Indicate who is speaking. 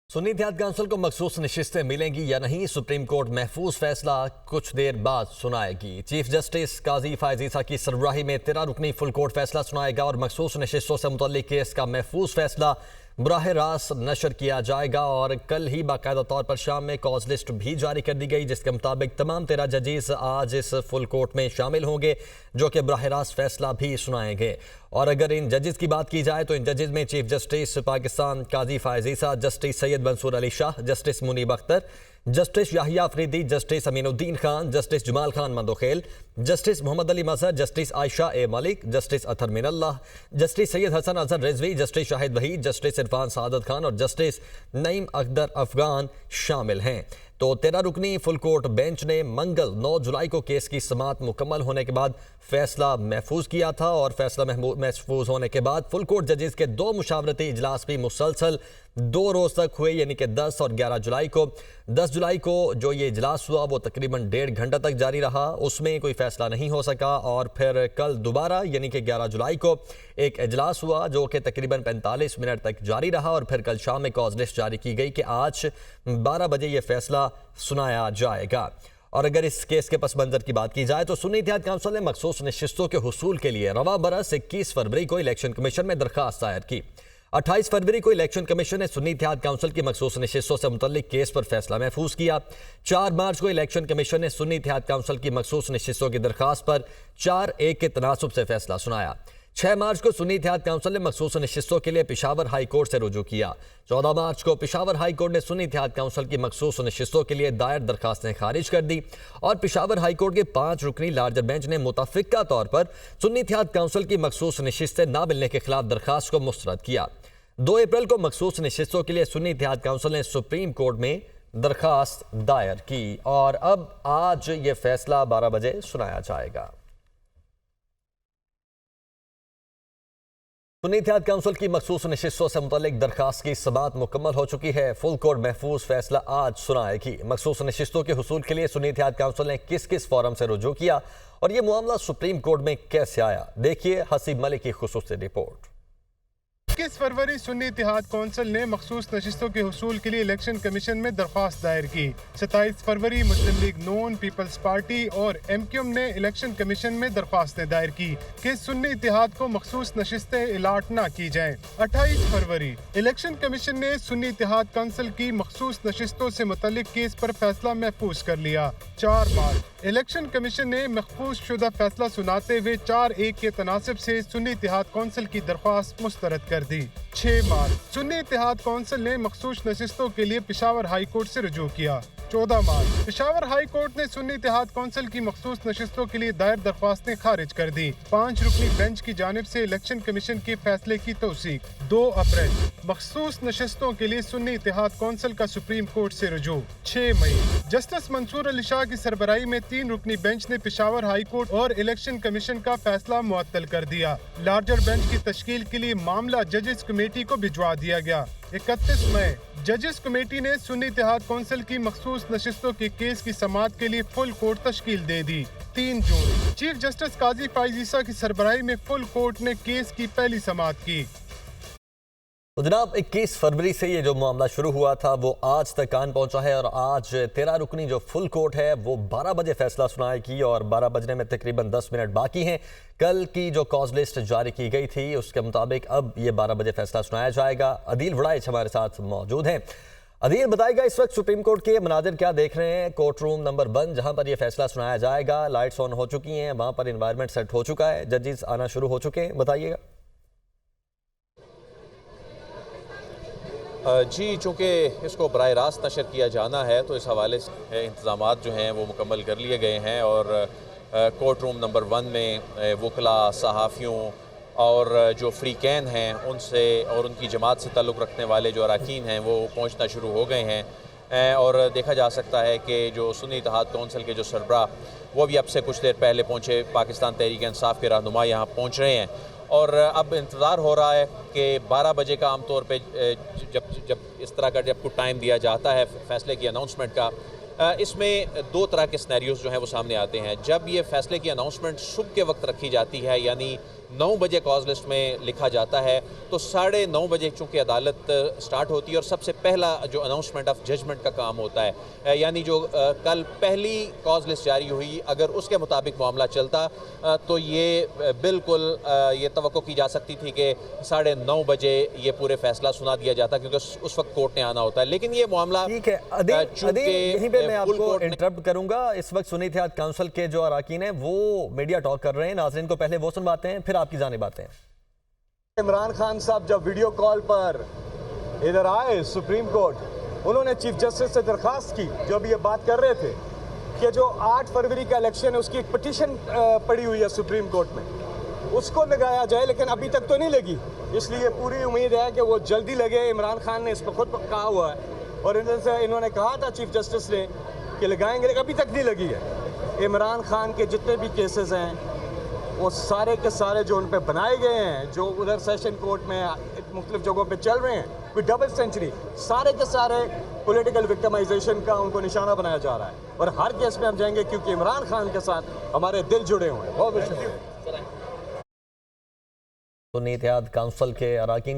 Speaker 1: सुन्नी इत्तेहाद council को मखसूस नशिस्तें मिलेंगी या नहीं, सुप्रीम कोर्ट महफूज फैसला कुछ देर बाद सुनाएगी। चीफ जस्टिस काजी फायज ईसा की सरबराही में 13 रुकनी फुल कोर्ट फैसला सुनाएगा और मखसूस नशिस्तों से मुतल्लिक केस का महफूज फैसला बराह रास्त नशर किया जाएगा। और कल ही बाकायदा तौर पर शाम में कॉज लिस्ट भी जारी कर दी गई, जिसके मुताबिक तमाम 13 जजेस आज इस फुल कोर्ट में शामिल होंगे, जो कि बराह रास्त फैसला भी सुनाएंगे। और अगर इन जजेस की बात की जाए तो इन जजेस में chief justice Pakistan Qazi Faez Isa, justice Syed Mansoor Ali Shah, justice Munib Akhtar, justice Yahya Afridi, justice Aminuddin Khan, justice Jamal Khan Mandokhail, justice Muhammad Ali Mazhar, justice Ayesha A Malik, justice Athar Minallah, justice Syed Hasan Azhar Rizvi, justice Shahid Waheed, justice Irfan Saadat Khan और जस्टिस नईम अख्तर अफगान शामिल हैं। तो 13 रुकनी फुल कोर्ट बेंच ने मंगल 9 जुलाई को केस की समाअत मुकम्मल होने के बाद फैसला महफूज किया था और फैसला महफूज होने के बाद फुल कोर्ट जजेस के 2 मुशावरती इजलास भी मुसलसल 2 रोज तक हुए, यानी कि 10 और 11 जुलाई को। 10 जुलाई को जो ये इजलास हुआ वो तकरीबन 1.5 घंटा तक जारी रहा, उसमें कोई फैसला नहीं हो सका। और फिर कल दोबारा यानी कि 11 जुलाई को एक इजलास हुआ जो कि तकरीबन 45 मिनट तक जारी रहा और फिर कल शाम में कॉज लिस्ट जारी की गई कि आज 12 बजे ये फैसला सुनाया जाएगा। और अगर इस केस के पस मंजर की बात की जाए तो सुन्नी इत्तेहाद काउंसिल ने मखसूस नशिस्तों के हुसूल के लिए रवा बरस 21 फरवरी को इलेक्शन कमीशन में दरखास्त दायर की। 28 फरवरी को इलेक्शन कमीशन ने सुन्नी इत्तेहाद काउंसिल की मखसूस नशिस्तों से मुतल्लिक केस पर फैसला महफूज किया। 4 मार्च को इलेक्शन कमीशन ने सुन्नी इत्तेहाद काउंसिल की मखसूस नशिस्तों की दरखास्त पर 4-1 के तनासुब से फैसला सुनाया। 6 मार्च को सुन्नी इत्तेहाद काउंसिल ने मखसूस नशिस्तों के लिए पेशावर हाई कोर्ट से रुजू किया। 14 मार्च को पेशावर हाई कोर्ट ने सुन्नी इत्तेहाद काउंसिल की मखसूस नशिस्तों के लिए दायर दरखास्तें खारिज कर दी और पेशावर हाई कोर्ट के 5 रुकनी लार्जर बेंच ने मुतफ़िका तौर पर सुन्नी इत्तेहाद काउंसिल की मखसूस नशिस्तें ना मिलने के खिलाफ दरखास्त को मुस्तरद किया। 2 अप्रैल को मखसूस नशिस्तों के लिए सुन्नी इत्तेहाद काउंसिल ने सुप्रीम कोर्ट में दरखास्त दायर की और अब आज ये फैसला 12 बजे सुनाया जाएगा। सुन्नी इत्तेहाद काउंसिल की मखसूस नशिस्तों से मुतल्लिक दरखास्त की समाअत मुकम्मल हो चुकी है। फुल कोर्ट महफूज फैसला आज सुनाएगी। मखसूस नशिस्तों के हुसूल के लिए सुन्नी इत्तेहाद काउंसिल ने किस किस फोरम से रुजू किया और ये मामला सुप्रीम कोर्ट में कैसे आया, देखिए हसीब मलिक की खुसूसी रिपोर्ट।
Speaker 2: 21 फरवरी सुन्नी इत्तेहाद काउंसिल ने मखसूस नशिस्तों के हुसूल के लिए इलेक्शन कमीशन में दरख्वास्त दायर की। 27 फरवरी मुस्लिम लीग नून, पीपल्स पार्टी और MQM ने इलेक्शन कमीशन में दरख्वास्तें दायर की कि सुन्नी इत्तेहाद को मखसूस नशिस्तें अलाट न की जाएं। 28 फरवरी इलेक्शन कमीशन ने सुन्नी इत्तेहाद काउंसिल की मखसूस नशिस्तों से मुतल्लिक केस पर फैसला महफूज कर लिया। 4 मार्च इलेक्शन कमीशन ने महफूज शुदा फैसला सुनाते हुए 4-1 के तनासिब से सुन्नी इत्तेहाद काउंसिल की दरख्वास्त मुस्तरद कर दी। 6 मार्च सुन्नी इत्तेहाद काउंसिल ने मखसूस नशिस्तों के लिए पेशावर हाई कोर्ट से रुजू किया। 14 मार्च पेशावर हाई कोर्ट ने सुन्नी इत्तेहाद काउंसिल की मखसूस नशिस्तों के लिए दायर दरख्वास्तें खारिज कर दी। 5 रुकनी बेंच की जानिब से इलेक्शन कमीशन के फैसले की तौसीक। 2 अप्रैल मखसूस नशिस्तों के लिए सुन्नी इत्तेहाद काउंसिल का सुप्रीम कोर्ट से रुजू। 6 मई जस्टिस मंसूर अली शाह की सरबराही में 3 रुकनी बेंच ने पेशावर हाई कोर्ट और इलेक्शन कमीशन का फैसला मुअत्तल कर दिया। लार्जर बेंच की तश्कील के लिए मामला जजेस कमेटी को भिजवा दिया गया। 31 मई जजेस कमेटी ने सुन्नी इत्तेहाद काउंसिल की मखसूस नशिस्तों के केस की समाअत के लिए फुल कोर्ट तश्कील दे दी। 3 जून चीफ जस्टिस काजी फायज ईसा की सरबराही में फुल कोर्ट ने केस की पहली समाअत की।
Speaker 1: तो जनाब 21 फरवरी से ये जो मामला शुरू हुआ था वो आज तक कान पहुंचा है और आज 13 रुकनी जो फुल कोर्ट है वो 12 बजे फैसला सुनाएगी और 12 बजने में तकरीबन 10 मिनट बाकी हैं। कल की जो कॉज लिस्ट जारी की गई थी उसके मुताबिक अब ये 12 बजे फैसला सुनाया जाएगा। अदील वड़ाइच हमारे साथ मौजूद हैं। अदील बताएगा इस वक्त सुप्रीम कोर्ट के मनाजिर क्या देख रहे हैं। कोर्ट रूम नंबर 1 जहाँ पर यह फैसला सुनाया जाएगा, लाइट्स ऑन हो चुकी हैं, वहाँ पर इन्वायरमेंट सेट हो चुका है, जजेस आना शुरू हो चुके हैं, बताइएगा।
Speaker 3: जी, चूँकि इसको बराह रास्त नशर किया जाना है तो इस हवाले से इंतज़ामात जो हैं वो मुकम्मल कर लिए गए हैं और कोर्ट रूम नंबर 1 में वकला, सहाफ़ियों और जो फ़रीक़ैन हैं उनसे और उनकी जमात से ताल्लुक़ रखने वाले जो अरकान हैं वो पहुँचना शुरू हो गए हैं और देखा जा सकता है कि जो सुन्नी इत्तेहाद काउंसिल के जो सरबराह वो भी अब से कुछ देर पहले पहुँचे। पाकिस्तान तहरीक इंसाफ के रहनुमा यहाँ पहुँच रहे हैं और अब इंतज़ार हो रहा है कि 12 बजे का आमतौर पे जब इस तरह का जब कुछ टाइम दिया जाता है फैसले की अनाउंसमेंट का, इसमें 2 तरह के सिनेरियोज़ जो हैं वो सामने आते हैं। जब ये फैसले की अनाउंसमेंट सुबह के वक्त रखी जाती है यानी 9 बजे कॉज लिस्ट में लिखा जाता है, तो 9:30 बजे चूँकि अदालत स्टार्ट होती है और सबसे पहला जो अनाउंसमेंट ऑफ जजमेंट का काम होता है, यानी जो कल पहली कॉज लिस्ट जारी हुई, अगर उसके मुताबिक मामला चलता तो ये बिल्कुल ये तवक्को की जा सकती थी कि 9:30 बजे ये पूरे फैसला सुना दिया जाता, क्योंकि उस वक्त कोर्ट ने आना होता है। लेकिन ये मामला
Speaker 1: ठीक है अदील, यहीं पे मैं आपको इंटरप्ट करूंगा। इस वक्त सुन्नी इत्तेहाद काउंसिल के जो अरकान हैं वो मीडिया टॉक कर रहे हैं। नाज़रीन को पहले वो सुनवाते हैं, फिर आपकी जानिब आते हैं।
Speaker 4: इमरान खान साहब जब वीडियो कॉल पर इधर आए सुप्रीम कोर्ट, उन्होंने चीफ जस्टिस से दरखास्त की, जो अभी ये बात कर रहे थे कि जो 8 फरवरी का इलेक्शन है उसकी एक पिटीशन पड़ी हुई है सुप्रीम कोर्ट में, उसको लगाया जाए, लेकिन अभी तक तो नहीं लगी। इसलिए पूरी उम्मीद है कि वो जल्दी लगे। इमरान खान ने इस पर खुद कहा हुआ है और इन्होंने कहा था चीफ जस्टिस ने कि लगाएंगे, लेकिन अभी तक नहीं लगी है। इमरान खान के जितने भी केसेस हैं वो सारे के सारे जो उन पर बनाए गए हैं, जो उधर सेशन कोर्ट में मुख्तलिफ जगहों पे चल रहे हैं, कोई डबल सेंचुरी, सारे के सारे पॉलिटिकल विक्टिमाइजेशन का उनको निशाना बनाया जा रहा है। और हर केस में हम जाएंगे क्योंकि इमरान खान के साथ हमारे दिल जुड़े हुए हैं। बहुत बहुत शुक्रिया।
Speaker 1: सुन्नी इत्तेहाद काउंसिल के अरकान